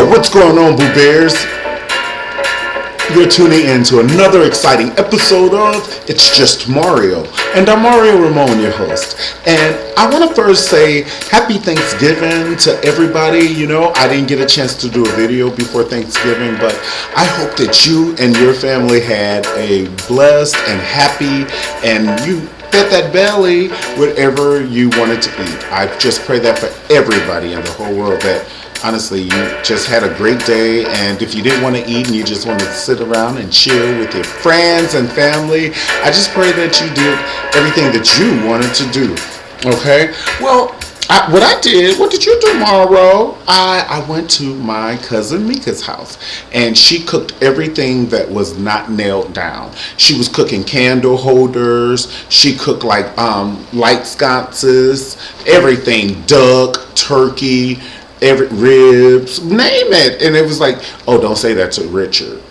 What's going on, Boo Bears? You're tuning in to another exciting episode of It's Just Mario, and I'm Mario Ramon, your host. And I want to first say happy Thanksgiving to everybody. You know, I didn't get a chance to do a video before Thanksgiving, but I hope that you and your family had a blessed and happy, and you fed that belly whatever you wanted to eat. I just pray that for everybody in the whole world, that honestly, you just had a great day, and if you didn't want to eat and you just wanted to sit around and chill with your friends and family, I just pray that you did everything that you wanted to do. Okay? Well, what did you do, Mauro? I went to my cousin Mika's house, and she cooked everything that was not nailed down. She was cooking candle holders. She cooked like light sconces, everything, duck, turkey, ribs, name it. And it was like, oh, don't say that to Richard,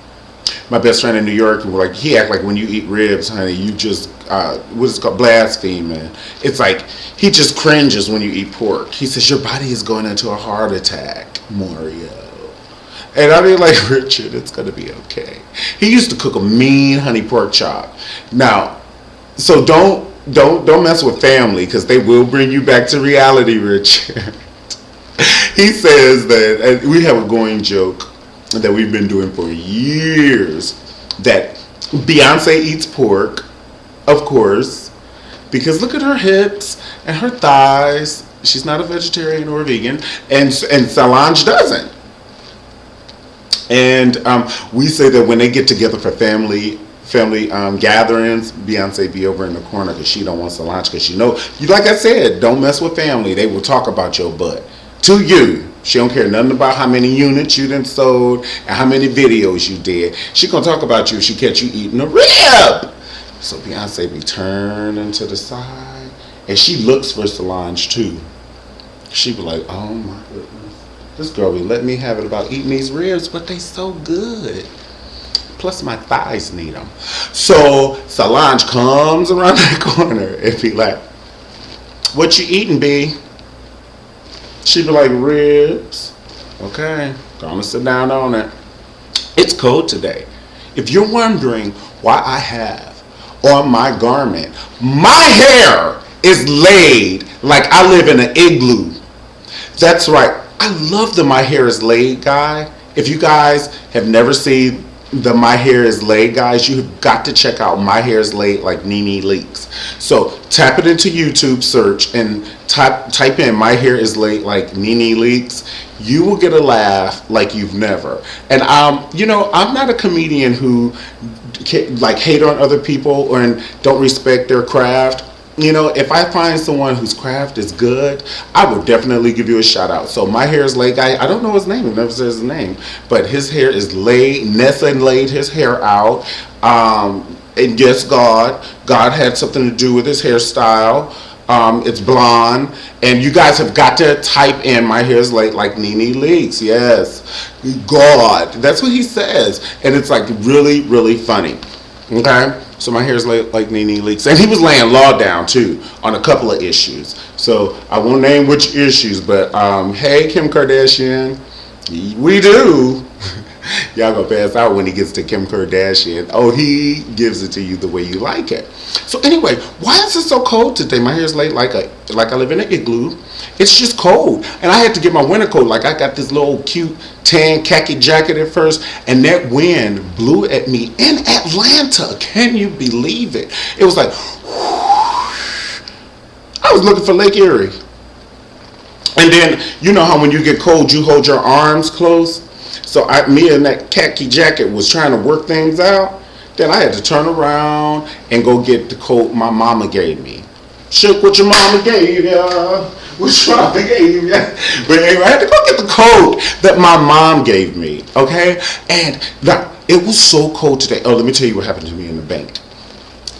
my best friend in New York. And like, he act like when you eat ribs, honey, you just what is it called, blaspheming. It's like he just cringes when you eat pork. He says your body is going into a heart attack, Mario. And I mean, like, Richard, it's gonna be okay. He used to cook a mean honey pork chop. Now, so don't mess with family, because they will bring you back to reality, Richard. He says that, and we have a going joke that we've been doing for years, that Beyonce eats pork, of course, because look at her hips and her thighs. She's not a vegetarian or a vegan, and Solange doesn't. And we say that when they get together for family gatherings, Beyonce be over in the corner because she don't want Solange, because she know, like I said, don't mess with family. They will talk about your butt to you. She don't care nothing about how many units you done sold and how many videos you did. She gonna talk about you if she catch you eating a rib. So Beyonce be turning to the side, and she looks for Solange too. She be like, oh my goodness, this girl be letting me have it about eating these ribs, but they so good. Plus my thighs need them. So Solange comes around that corner and be like, what you eating, B? She'd be like, ribs. Okay, gonna sit down on it. It's cold today. If you're wondering why I have on my garment, my hair is laid like I live in an igloo. That's right. I love the my hair is laid guy. If you guys have never seen the My Hair is Laid guys, you have got to check out My Hair is Laid like Nene leaks. So tap it into YouTube search and type in My Hair is Laid like Nene leaks. You will get a laugh like you've never. And you know, I'm not a comedian who like hate on other people or don't respect their craft. You know, if I find someone whose craft is good, I would definitely give you a shout out. So My Hair is Laid guy, I don't know his name, it never says his name, but his hair is laid. Nessa laid his hair out. And yes, God had something to do with his hairstyle. It's blonde, and you guys have got to type in My Hair is Laid like Nene leaks. Yes, God, that's what he says, and it's like really, really funny. Okay, so My Hair is Laid like Nene leaks, and he was laying law down too on a couple of issues. So I won't name which issues, but hey, Kim Kardashian, we do. Y'all gonna pass out when he gets to Kim Kardashian. Oh, he gives it to you the way you like it. So anyway, why is it so cold today? My hair is laid like I live in an igloo. It's just cold, and I had to get my winter coat. Like, I got this little cute tan khaki jacket at first, and that wind blew at me in Atlanta. Can you believe it? It was like, I was looking for Lake Erie. And then, you know how when you get cold, you hold your arms close? So me and that khaki jacket was trying to work things out. Then I had to turn around and go get the coat my mama gave me. Shook what your mama gave ya. What your mama gave ya. But anyway, I had to go get the coat that my mom gave me. Okay? And it was so cold today. Oh, let me tell you what happened to me in the bank.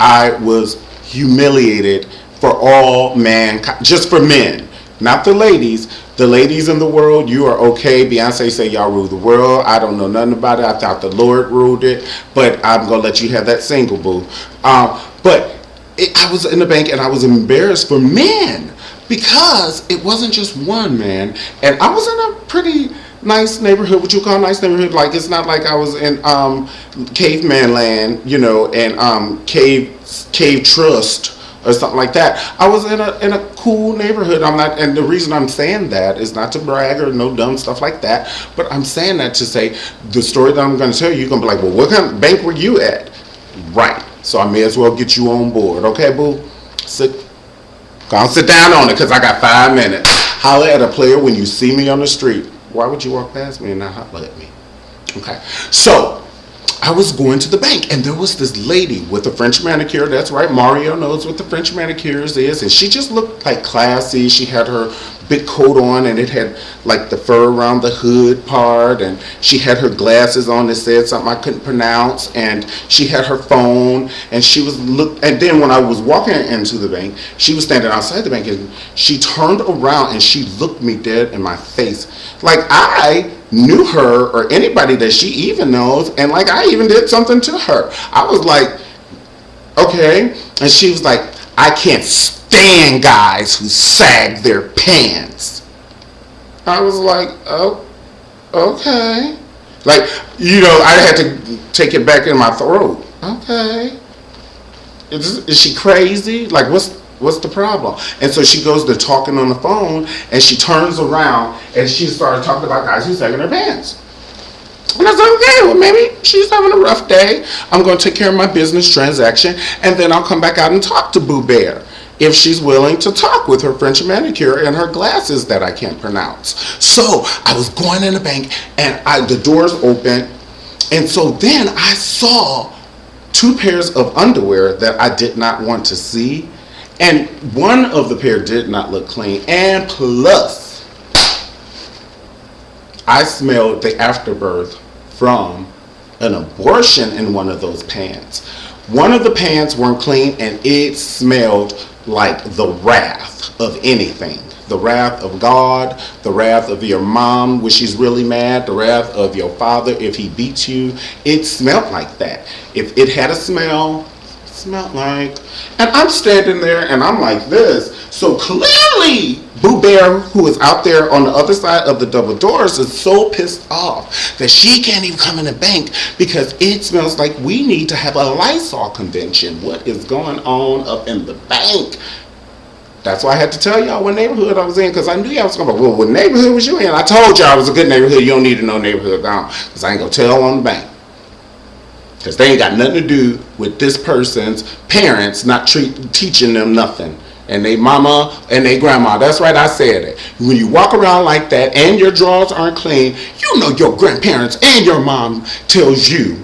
I was humiliated for all mankind, just for men, not the ladies. The ladies in the world, you are okay. Beyonce say y'all rule the world. I don't know nothing about it. I thought the Lord ruled it, but I'm gonna let you have that single, boo. I was in the bank and I was embarrassed for men because it wasn't just one man, and I was in a pretty nice neighborhood, what you call nice neighborhood. Like, it's not like I was in caveman land, you know, and cave trust or something like that. I was in a cool neighborhood. I'm not, and the reason I'm saying that is not to brag or no dumb stuff like that, but I'm saying that to say the story that I'm going to tell you, you're going to be like, well, what kind of bank were you at? Right. So I may as well get you on board. Okay, boo? Go on, sit down on it, because I got 5 minutes. Holler at a player when you see me on the street. Why would you walk past me and not holler at me? Okay. So I was going to the bank, and there was this lady with a French manicure. That's right, Mario knows what the French manicures is. And she just looked like classy. She had her big coat on, and it had like the fur around the hood part, and she had her glasses on that said something I couldn't pronounce, and she had her phone, and she was and then when I was walking into the bank, she was standing outside the bank, and she turned around and she looked me dead in my face, like I knew her or anybody that she even knows, and like I even did something to her. I was like, okay. And she was like, I can't stand guys who sag their pants. I was like, oh, okay. Like, you know, I had to take it back in my throat. Okay. Is she crazy? Like, what's the problem? And so she goes to talking on the phone, and she turns around and she started talking about guys who sagging their pants. And I said, okay, well, maybe she's having a rough day. I'm going to take care of my business transaction, and then I'll come back out and talk to Boo Bear if she's willing to talk with her French manicure and her glasses that I can't pronounce. So I was going in the bank, and the doors open, and so then I saw 2 pairs of underwear that I did not want to see, and one of the pair did not look clean, and plus I smelled the afterbirth from an abortion in one of those pants. One of the pants weren't clean, and it smelled like the wrath of anything. The wrath of God, the wrath of your mom when she's really mad, the wrath of your father if he beats you. It smelled like that. If it had a smell, it smelled like, and I'm standing there and I'm like this. So clearly Boo Bear, who is out there on the other side of the double doors, is so pissed off that she can't even come in the bank because it smells like we need to have a Lysol convention. What is going on up in the bank? That's why I had to tell y'all what neighborhood I was in, because I knew y'all was going to go, well, what neighborhood was you in? I told y'all it was a good neighborhood. You don't need to know neighborhood down, because I ain't going to tell on the bank. Because they ain't got nothing to do with this person's parents not teaching them nothing. And they mama and they grandma. That's right, I said it. When you walk around like that and your drawers aren't clean, you know your grandparents and your mom tells you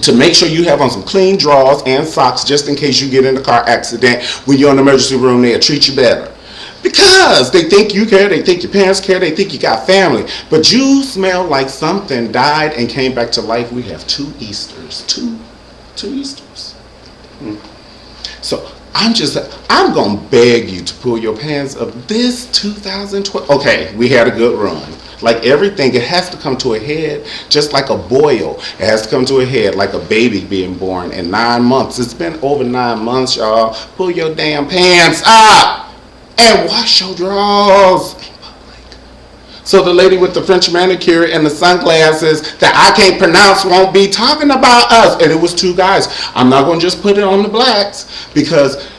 to make sure you have on some clean drawers and socks just in case you get in a car accident. When you're in the emergency room, they'll treat you better. Because they think you care, they think your parents care, they think you got family. But you smell like something died and came back to life. We have 2 Easters. Two Easters. So I'm going to beg you to pull your pants up. This 2012, okay, we had a good run. Like everything, it has to come to a head, just like a boil. It has to come to a head like a baby being born in 9 months. It's been over 9 months, y'all. Pull your damn pants up and wash your drawers in public. So the lady with the French manicure and the sunglasses that I can't pronounce won't be talking about us. And it was 2 guys. I'm not going to just put it on the blacks, because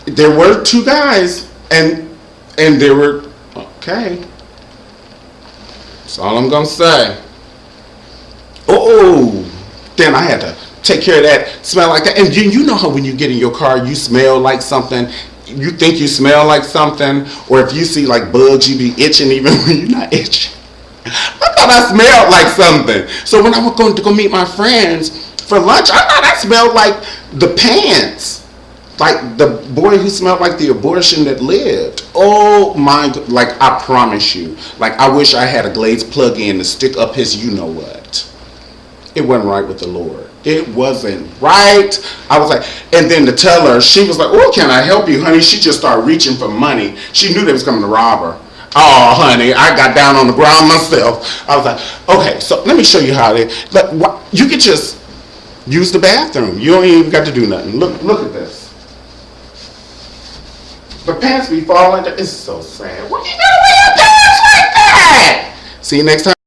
there were 2 guys and there were, okay. That's all I'm going to say. Oh, then I had to take care of that smell like that. And you know how when you get in your car, you smell like something. You think you smell like something. Or if you see like bugs, you be itching even when you're not itching. I thought I smelled like something. So when I was going to go meet my friends for lunch, I thought I smelled like the pants. Like the boy who smelled like the abortion that lived. Oh my, like I promise you. Like I wish I had a Glades plug-in to stick up his you-know-what. It wasn't right with the Lord. It wasn't right. I was like, and then to tell her, she was like, oh, can I help you, honey? She just started reaching for money. She knew they was coming to rob her. Oh, honey, I got down on the ground myself. I was like, okay, so let me show you how they, like, you could just use the bathroom. You don't even got to do nothing. Look at this. The pants be falling. It's so sad. What you gonna wear your pants like that? See you next time.